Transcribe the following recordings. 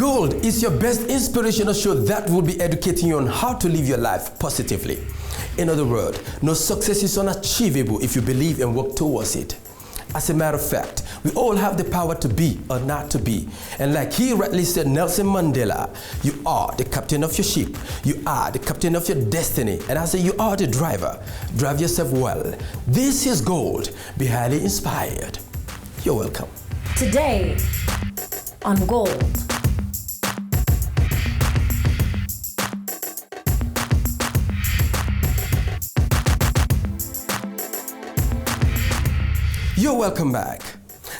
Gold is your best inspirational show that will be educating you on how to live your life positively. In other words, no success is unachievable if you believe and work towards it. As a matter of fact, we all have the power to be or not to be. And like he rightly said, Nelson Mandela, you are the captain of your ship. You are the captain of your destiny. And I say you are the driver. Drive yourself well. This is Gold. Be highly inspired. You're welcome. Today on Gold. You're welcome back.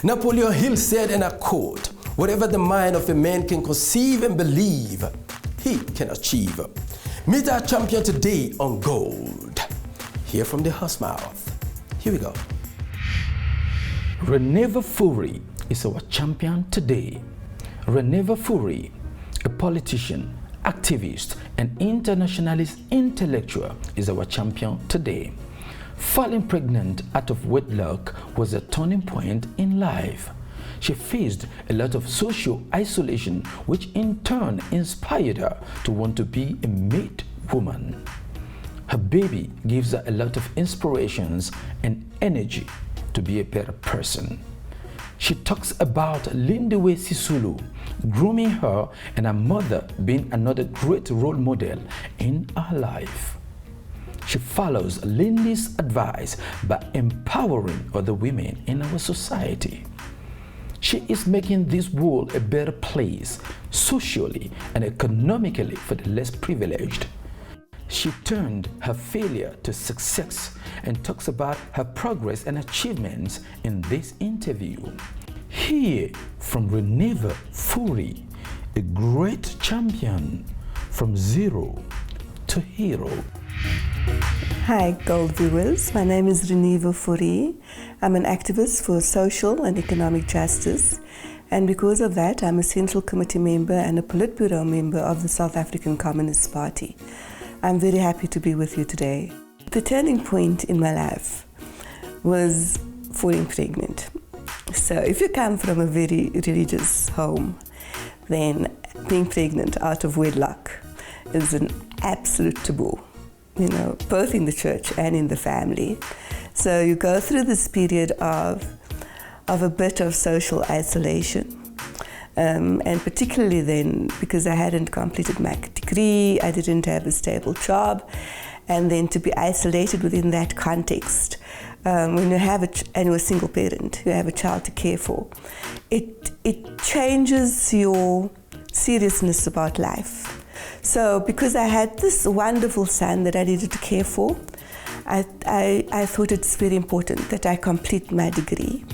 Napoleon Hill said, and I quote, "Whatever the mind of a man can conceive and believe, he can achieve." Meet our champion today on Gold. Hear from the horse's mouth. Here we go. RENEVA FOURIE is our champion today. RENEVA FOURIE, a politician, activist, and internationalist intellectual, is our champion today. Falling pregnant out of wedlock was a turning point in life. She faced a lot of social isolation, which in turn inspired her to want to be a made woman. Her baby gives her a lot of inspirations and energy to be a better person. She talks about Lindiwe Sisulu grooming her and her mother being another great role model in her life. She follows Lindy's advice by empowering other women in our society. She is making this world a better place, socially and economically for the less privileged. She turned her failure to success and talks about her progress and achievements in this interview. Hear from RENEVA FOURIE, a great champion from zero to hero. Hi Gold viewers, my name is RENEVA FOURIE. I'm an activist for social and economic justice, and because of that I'm a Central Committee member and a Politburo member of the South African Communist Party. I'm very happy to be with you today. The turning point in my life was falling pregnant. So if you come from a very religious home, then being pregnant out of wedlock is an absolute taboo. You know, both in the church and in the family. So you go through this period of a bit of social isolation. And particularly then, because I hadn't completed my degree, I didn't have a stable job, and then to be isolated within that context, when you have and you're a single parent, you have a child to care for, it changes your seriousness about life. So because I had this wonderful son that I needed to care for, I thought it's very important that I complete my degree.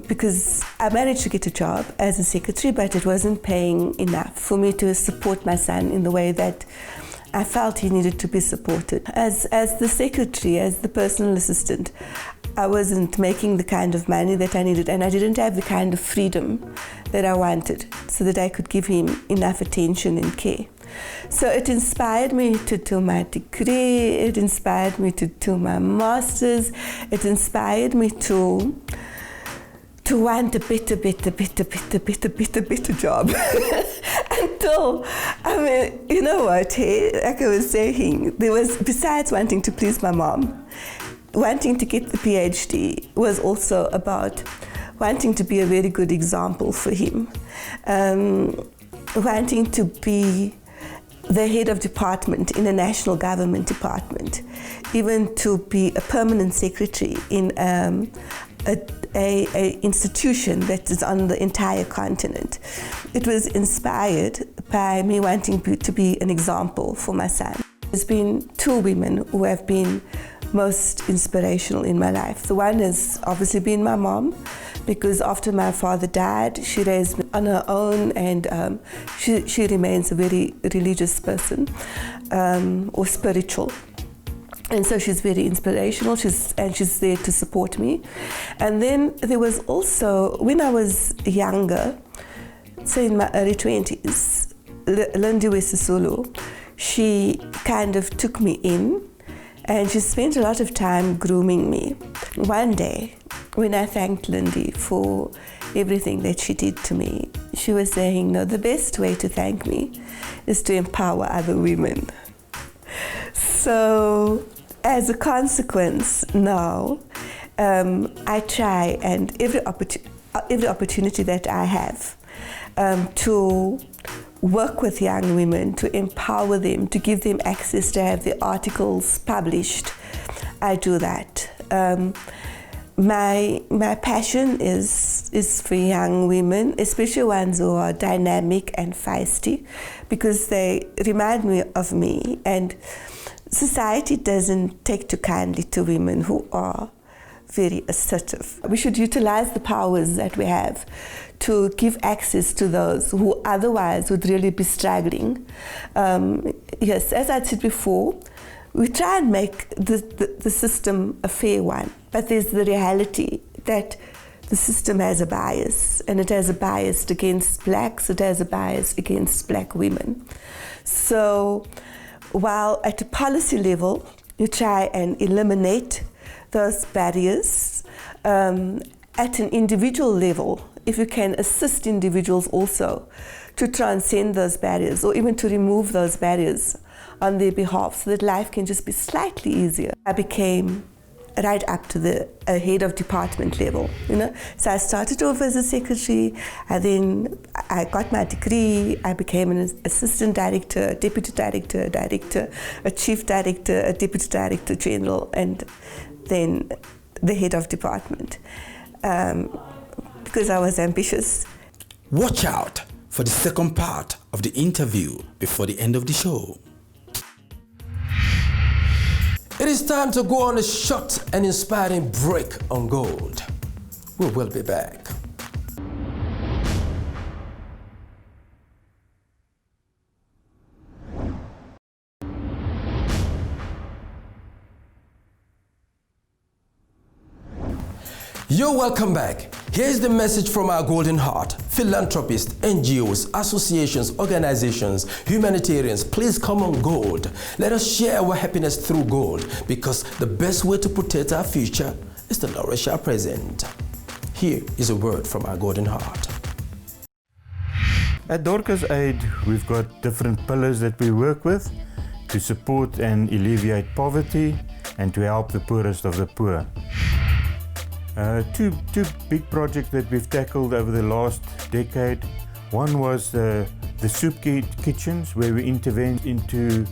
Because I managed to get a job as a secretary, but it wasn't paying enough for me to support my son in the way that I felt he needed to be supported. As the secretary, as the personal assistant, I wasn't making the kind of money that I needed, and I didn't have the kind of freedom that I wanted so that I could give him enough attention and care. So it inspired me to do my degree, it inspired me to do my master's, it inspired me to want a better job. Until, I mean, you know what, hey, like I was saying, there was, besides wanting to please my mom, wanting to get the PhD was also about wanting to be a very good example for him, wanting to be the head of department in a national government department, even to be a permanent secretary in a institution that is on the entire continent. It was inspired by me wanting to be an example for my son. There's been two women who have been most inspirational in my life. The one has obviously been my mom, because after my father died, she raised me on her own, and she remains a very religious person, or spiritual. And so she's very inspirational, she's there to support me. And then there was also, when I was younger, say in my early 20s, Lindiwe Sisulu, she kind of took me in, and she spent a lot of time grooming me. One day, when I thanked Lindy for everything that she did to me. She was saying, no, the best way to thank me is to empower other women. So as a consequence now, I try, and every opportunity that I have to work with young women, to empower them, to give them access to have their articles published, I do that. My passion is for young women, especially ones who are dynamic and feisty, because they remind me of me, and society doesn't take too kindly to women who are very assertive. We should utilize the powers that we have to give access to those who otherwise would really be struggling. Yes, as I said before, we try and make the system a fair one, but there's the reality that the system has a bias, and it has a bias against blacks, it has a bias against black women. So while at a policy level, you try and eliminate those barriers, at an individual level, if you can assist individuals also to transcend those barriers, or even to remove those barriers on their behalf, so that life can just be slightly easier. I became right up to the head of department level, you know. So I started off as a secretary, and then I got my degree, I became an assistant director, deputy director, director, a chief director, a deputy director general, and then the head of department, because I was ambitious. Watch out for the second part of the interview before the end of the show. It is time to go on a short and inspiring break on Gold. We will be back. You're welcome back. Here's the message from our Golden Heart. Philanthropists, NGOs, associations, organizations, humanitarians, please come on Gold. Let us share our happiness through Gold, because the best way to protect our future is to nourish our present. Here is a word from our Golden Heart. At Dorcas Aid, we've got different pillars that we work with to support and alleviate poverty and to help the poorest of the poor. Two big projects that we've tackled over the last decade. One was the soup kitchens, where we intervened into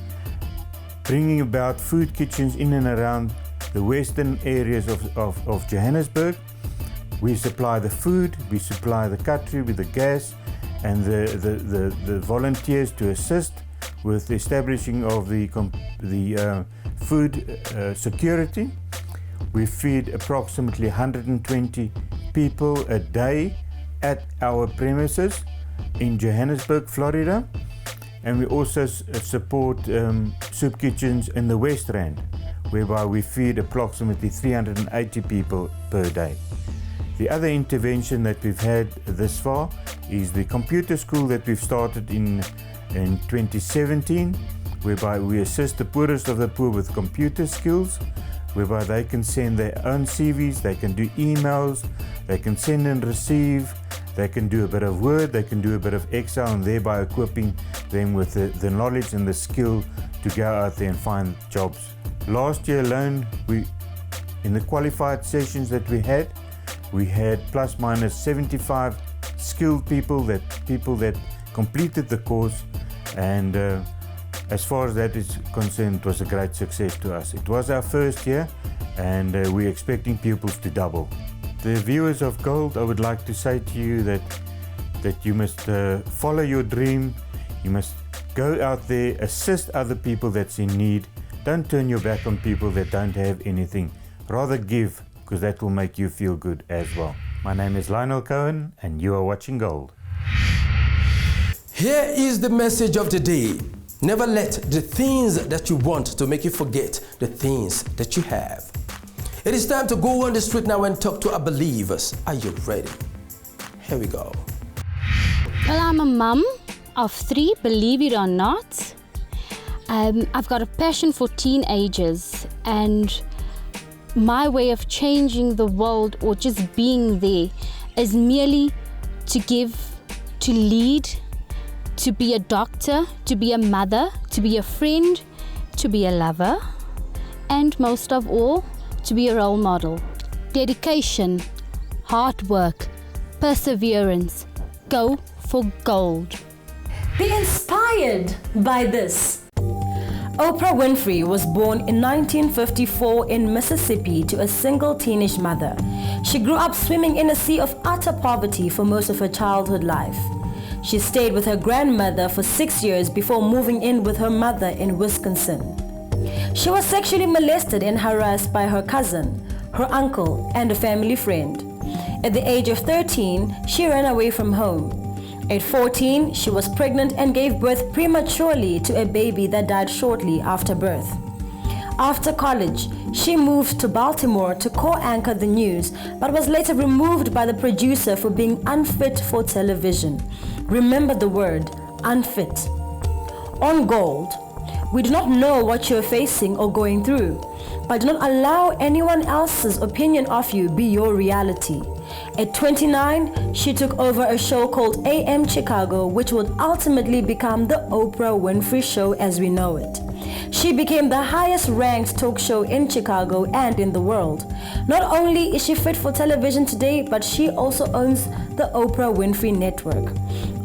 bringing about food kitchens in and around the western areas of Johannesburg. We supply the food, we supply the cutlery with the gas, and the volunteers to assist with the establishing of the food security. We feed approximately 120 people a day at our premises in Johannesburg, Florida. And we also support soup kitchens in the West Rand, whereby we feed approximately 380 people per day. The other intervention that we've had this far is the computer school that we've started in 2017, whereby we assist the poorest of the poor with computer skills, whereby they can send their own CVs, they can do emails, they can send and receive, they can do a bit of Word, they can do a bit of Excel, and thereby equipping them with the knowledge and the skill to go out there and find jobs. Last year alone, in the qualified sessions that we had plus minus 75 skilled people that completed the course, and as far as that is concerned, it was a great success to us. It was our first year, and we're expecting pupils to double. The viewers of Gold, I would like to say to you that you must follow your dream. You must go out there, assist other people that's in need. Don't turn your back on people that don't have anything. Rather give, because that will make you feel good as well. My name is Lionel Cohen, and you are watching Gold. Here is the message of the day. Never let the things that you want to make you forget the things that you have. It is time to go on the street now and talk to our believers. Are you ready? Here we go. Well, I'm a mum of 3, believe it or not. I've got a passion for teenagers, and my way of changing the world, or just being there is merely to give, to lead, to be a doctor, to be a mother, to be a friend, to be a lover, and most of all, to be a role model. Dedication, hard work, perseverance. Go for gold. Be inspired by this. Oprah Winfrey was born in 1954 in Mississippi to a single teenage mother. She grew up swimming in a sea of utter poverty for most of her childhood life. She stayed with her grandmother for 6 years before moving in with her mother in Wisconsin. She was sexually molested and harassed by her cousin, her uncle, and a family friend. At the age of 13, she ran away from home. At 14, she was pregnant and gave birth prematurely to a baby that died shortly after birth. After college, she moved to Baltimore to co-anchor the news, but was later removed by the producer for being unfit for television. Remember the word, unfit. On Gold, we do not know what you're facing or going through, but do not allow anyone else's opinion of you be your reality. At 29, she took over a show called AM Chicago, which would ultimately become the Oprah Winfrey Show as we know it. She became the highest ranked talk show in Chicago and in the world. Not only is she fit for television today, but she also owns the Oprah Winfrey Network.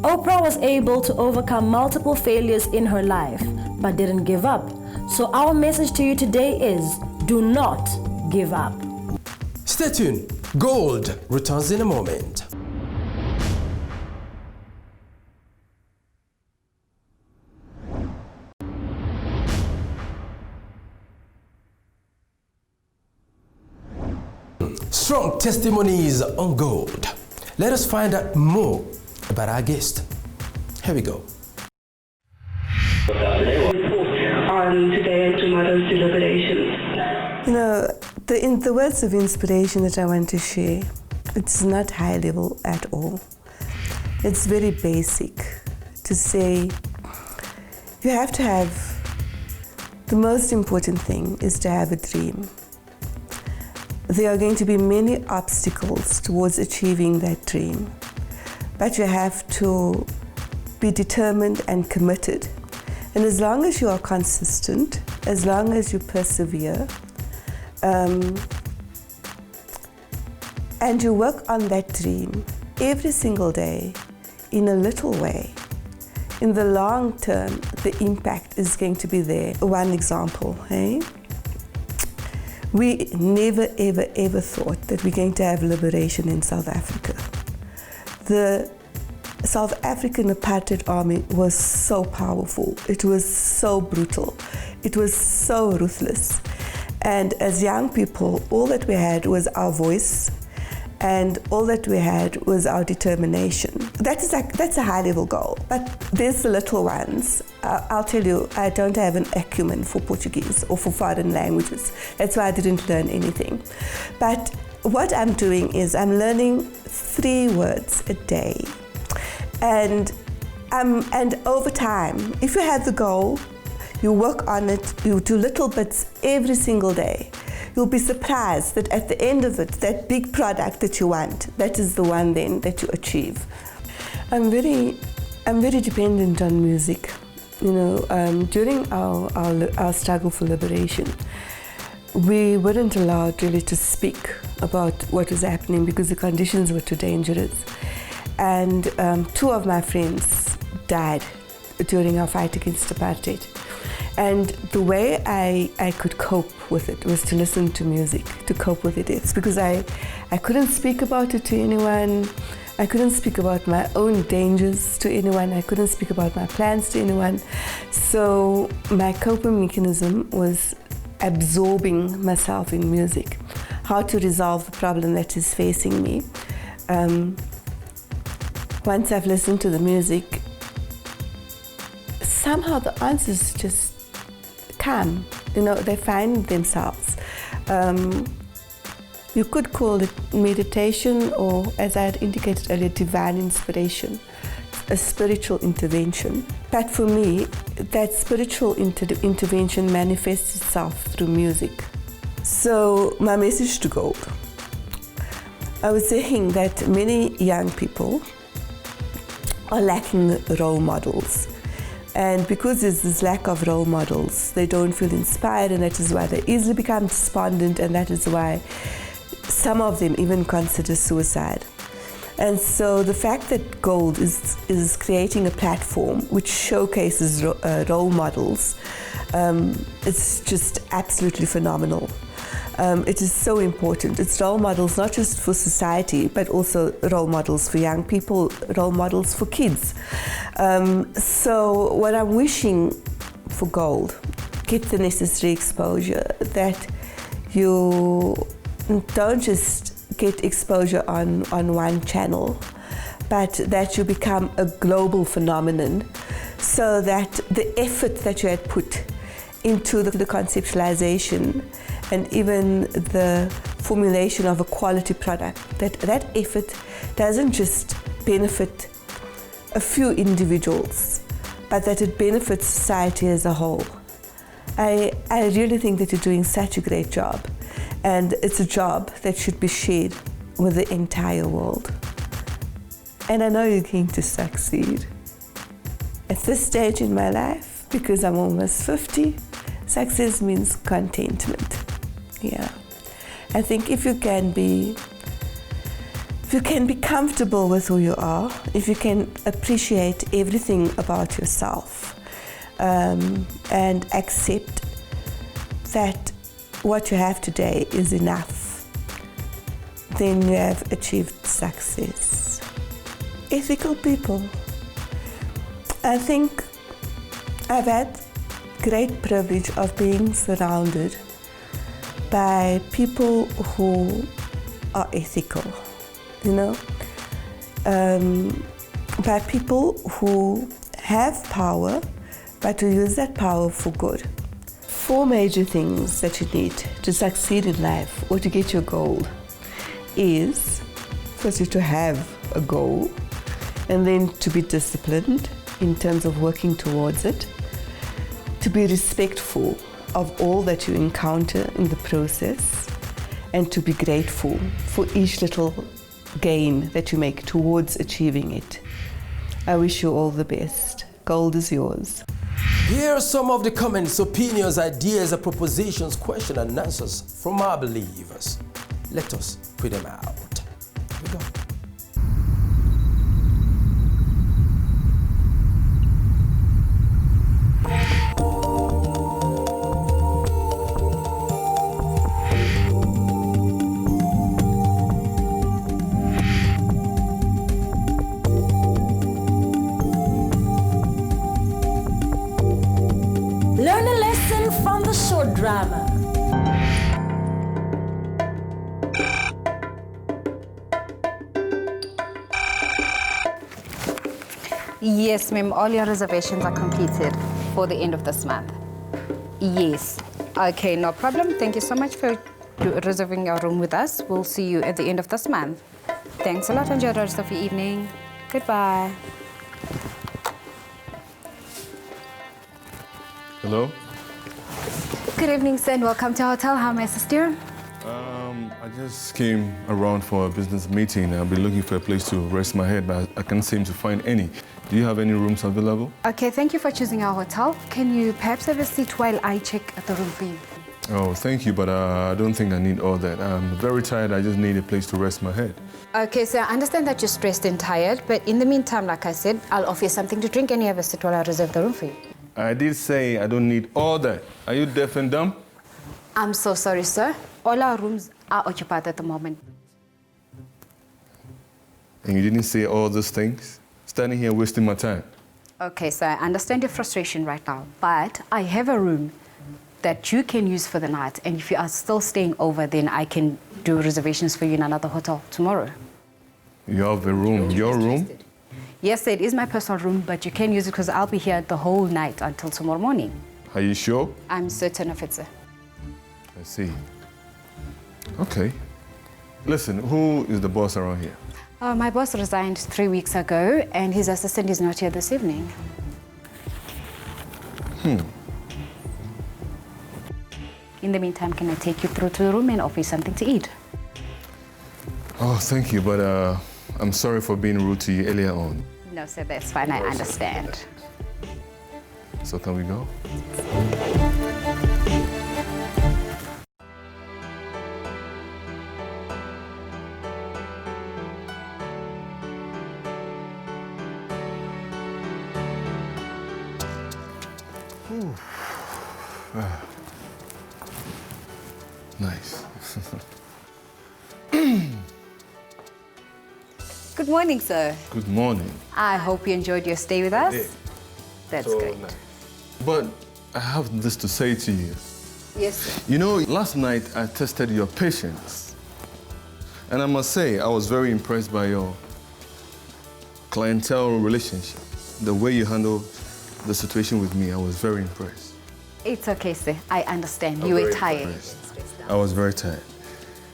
Oprah was able to overcome multiple failures in her life, but didn't give up. So our message to you today is, do not give up. Stay tuned. Gold returns in a moment. Strong testimonies on Gold. Let us find out more about our guest. Here we go. On today and tomorrow's deliberations. You know, the words of inspiration that I want to share, it's not high level at all. It's very basic to say you have to have, the most important thing is to have a dream. There are going to be many obstacles towards achieving that dream, but you have to be determined and committed. And as long as you are consistent, as long as you persevere, and you work on that dream every single day in a little way, in the long term, the impact is going to be there. One example, we never, ever, ever thought that we're going to have liberation in South Africa. The South African apartheid army was so powerful. It was so brutal. It was so ruthless. And as young people, all that we had was our voice, and all that we had was our determination. That's a high-level goal, but there's the little ones. I'll tell you, I don't have an acumen for Portuguese or for foreign languages. That's why I didn't learn anything. But what I'm doing is I'm learning 3 words a day. And over time, if you have the goal, you work on it, you do little bits every single day, you'll be surprised that at the end of it, that big product that you want, that is the one then that you achieve. I'm very dependent on music. You know, during our struggle for liberation, we weren't allowed really to speak about what was happening because the conditions were too dangerous. And 2 of my friends died during our fight against apartheid. And the way I could cope with it was to listen to music, to cope with it. It's because I couldn't speak about it to anyone. I couldn't speak about my own dangers to anyone. I couldn't speak about my plans to anyone. So my coping mechanism was absorbing myself in music, how to resolve the problem that is facing me. Once I've listened to the music, somehow the answers just come, you know, they find themselves. You could call it meditation, or as I had indicated earlier, divine inspiration, a spiritual intervention. But for me, that spiritual intervention manifests itself through music. So my message to Gold, I was saying that many young people are lacking role models. And because there's this lack of role models, they don't feel inspired, and that is why they easily become despondent, and that is why some of them even consider suicide. And so the fact that Gold is creating a platform which showcases role models, it's just absolutely phenomenal. It is so important. It's role models not just for society, but also role models for young people, role models for kids. So what I'm wishing for Gold, get the necessary exposure, that you don't just get exposure on one channel, but that you become a global phenomenon, so that the effort that you had put into the conceptualization and even the formulation of a quality product, that effort doesn't just benefit a few individuals, but that it benefits society as a whole. I really think that you're doing such a great job, and it's a job that should be shared with the entire world. And I know you're going to succeed. At this stage in my life, because I'm almost 50, success means contentment. Yeah. I think if you can be comfortable with who you are, if you can appreciate everything about yourself, and accept that what you have today is enough, then you have achieved success. Ethical people. I think I've had great privilege of being surrounded by people who are ethical, by people who have power, but to use that power for good. 4 major things that you need to succeed in life or to get your goal is, firstly, to have a goal, and then to be disciplined in terms of working towards it, to be respectful of all that you encounter in the process, and to be grateful for each little gain that you make towards achieving it. I wish you all the best. Gold is yours. Here are some of the comments, opinions, ideas, and propositions, questions and answers from our believers. Let us put them out. Here we go. Learn a lesson from the short drama. Yes, ma'am. All your reservations are completed for the end of this month. Yes. Okay, no problem. Thank you so much for reserving your room with us. We'll see you at the end of this month. Thanks a lot. Enjoy the rest of your evening. Goodbye. Hello? Good evening, sir, and welcome to our hotel. How may I assist you? I just came around for a business meeting. I've been looking for a place to rest my head, but I can't seem to find any. Do you have any rooms available? Okay, thank you for choosing our hotel. Can you perhaps have a seat while I check the room for you? Oh, thank you, but I don't think I need all that. I'm very tired. I just need a place to rest my head. Okay, so I understand that you're stressed and tired, but in the meantime, like I said, I'll offer you something to drink and you have a seat while I reserve the room for you. I did say I don't need all that. Are you deaf and dumb? I'm so sorry, sir. All our rooms are occupied at the moment. And you didn't say all those things? Standing here wasting my time. Okay, so I understand your frustration right now, but I have a room that you can use for the night, and if you are still staying over, then I can do reservations for you in another hotel tomorrow. You have a room, your room? Yes, it is my personal room, but you can use it because I'll be here the whole night until tomorrow morning. Are you sure? I'm certain of it, sir. I see. Okay. Listen, who is the boss around here? My boss resigned 3 weeks ago, and his assistant is not here this evening. In the meantime, can I take you through to the room and offer you something to eat? Oh, thank you, but I'm sorry for being rude to you earlier on. No, sir, that's fine. I understand. So can we go? Nice. Good morning, sir. Good morning. I hope you enjoyed your stay with us. Yeah. That's So great. nice. But I have this to say to you. Yes, sir. You know, last night I tested your patience. And I must say, I was very impressed by your clientele relationship. The way you handled the situation with me, I was very impressed. It's okay, sir. I understand. I'm You were very tired. impressed. I was very tired.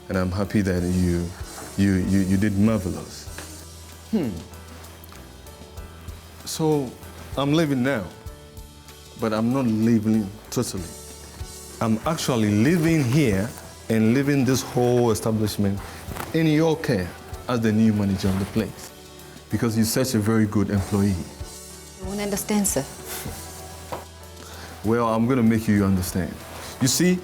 And I'm happy that you did marvelous. So I'm leaving now, but I'm not leaving totally. I'm actually living here and leaving this whole establishment in your care as the new manager of the place, because you're such a very good employee. You won't understand, sir. Well, I'm going to make you understand. You see,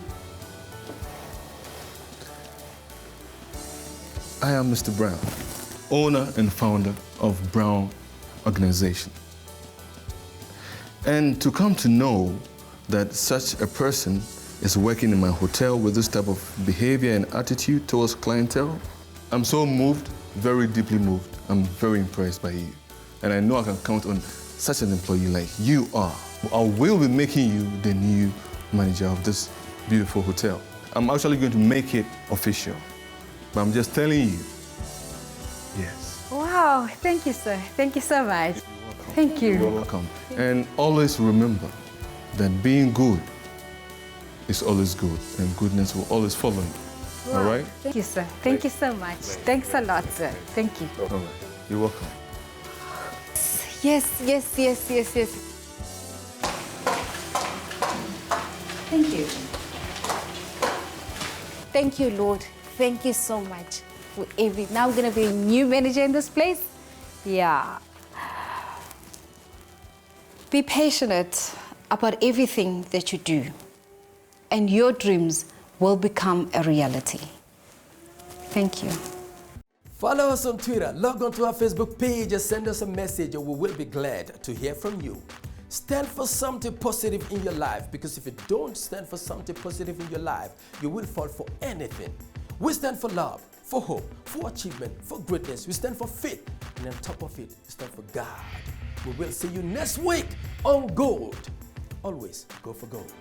I am Mr. Brown, owner and founder of Brown Organization. And to come to know that such a person is working in my hotel with this type of behavior and attitude towards clientele, I'm so moved, very deeply moved. I'm very impressed by you. And I know I can count on such an employee like you are. I will be making you the new manager of this beautiful hotel. I'm actually going to make it official. But I'm just telling you, yes. Wow. Thank you, sir. Thank you so much. Thank you. You're welcome. And always remember that being good is always good, and goodness will always follow you. All right? Thank you, sir. Thank you so much. Thanks a lot, sir. Thank you. All right. You're welcome. Yes. Thank you. Thank you, Lord. Thank you so much for everything. Now I'm going to be a new manager in this place. Yeah. Be passionate about everything that you do, and your dreams will become a reality. Thank you. Follow us on Twitter, log on to our Facebook page and send us a message, and we will be glad to hear from you. Stand for something positive in your life, because if you don't stand for something positive in your life, you will fall for anything. We stand for love, for hope, for achievement, for greatness. We stand for faith, and on top of it, we stand for God. We will see you next week on Gold. Always go for gold.